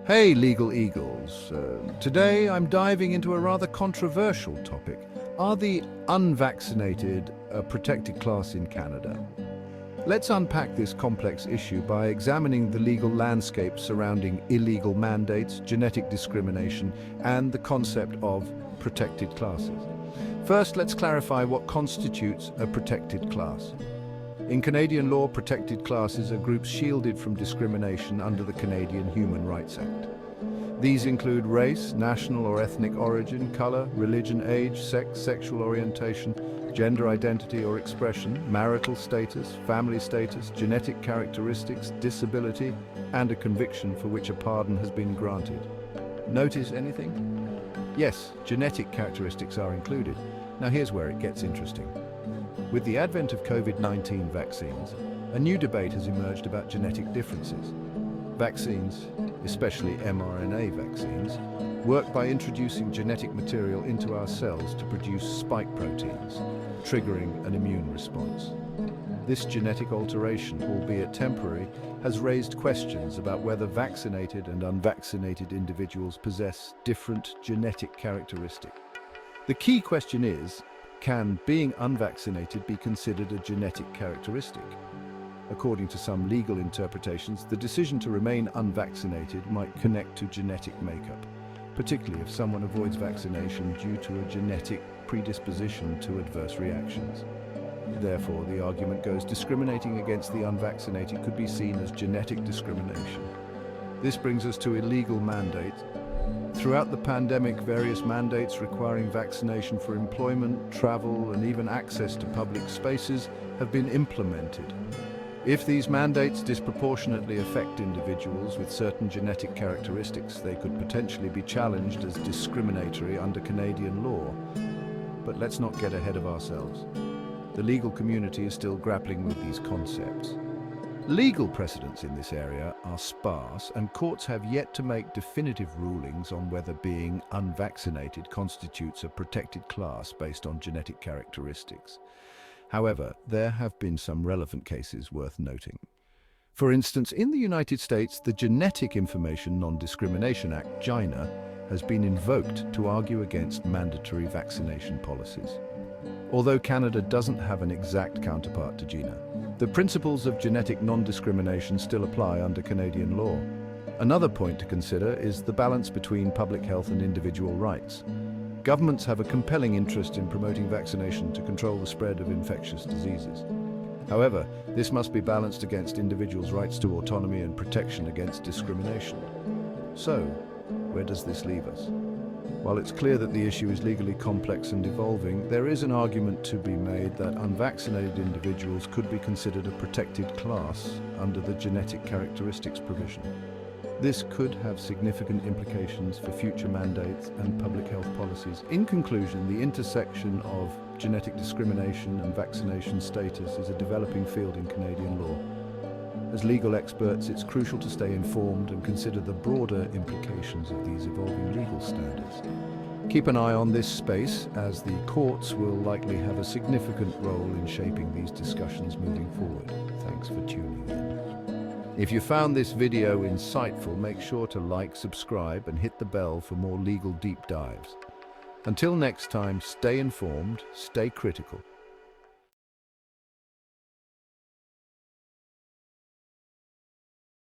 Hey, legal eagles. Today I'm diving into a rather controversial topic. Are the unvaccinated a protected class in Canada? Let's unpack this complex issue by examining the legal landscape surrounding illegal mandates, genetic discrimination, and the concept of protected classes. First, let's clarify what constitutes a protected class. In Canadian law, protected classes are groups shielded from discrimination under the Canadian Human Rights Act. These include race, national or ethnic origin, color, religion, age, sex, sexual orientation, gender identity or expression, marital status, family status, genetic characteristics, disability, and a conviction for which a pardon has been granted. Notice anything? Yes, genetic characteristics are included. Now here's where it gets interesting. With the advent of COVID-19 vaccines, a new debate has emerged about genetic differences. Vaccines, especially mRNA vaccines, work by introducing genetic material into our cells to produce spike proteins, triggering an immune response. This genetic alteration, albeit temporary, has raised questions about whether vaccinated and unvaccinated individuals possess different genetic characteristics. The key question is, can being unvaccinated be considered a genetic characteristic? According to some legal interpretations, the decision to remain unvaccinated might connect to genetic makeup, particularly if someone avoids vaccination due to a genetic predisposition to adverse reactions. Therefore, the argument goes discriminating against the unvaccinated could be seen as genetic discrimination. This brings us to illegal mandates. Throughout the pandemic, various mandates requiring vaccination for employment, travel, and even access to public spaces have been implemented. If these mandates disproportionately affect individuals with certain genetic characteristics, they could potentially be challenged as discriminatory under Canadian law. But let's not get ahead of ourselves. The legal community is still grappling with these concepts. Legal precedents in this area are sparse, and courts have yet to make definitive rulings on whether being unvaccinated constitutes a protected class based on genetic characteristics. However, there have been some relevant cases worth noting. For instance, in the United States, the Genetic Information Non-Discrimination Act, GINA, has been invoked to argue against mandatory vaccination policies. Although Canada doesn't have an exact counterpart to GINA, the principles of genetic non-discrimination still apply under Canadian law. Another point to consider is the balance between public health and individual rights. Governments have a compelling interest in promoting vaccination to control the spread of infectious diseases. However, this must be balanced against individuals' rights to autonomy and protection against discrimination. So, where does this leave us? While it's clear that the issue is legally complex and evolving, there is an argument to be made that unvaccinated individuals could be considered a protected class under the genetic characteristics provision. This could have significant implications for future mandates and public health policies. In conclusion, the intersection of genetic discrimination and vaccination status is a developing field in Canadian law. As legal experts, it's crucial to stay informed and consider the broader implications of these evolving legal standards. Keep an eye on this space, as the courts will likely have a significant role in shaping these discussions moving forward. Thanks for tuning in. If you found this video insightful, make sure to like, subscribe, and hit the bell for more legal deep dives. Until next time, stay informed, stay critical.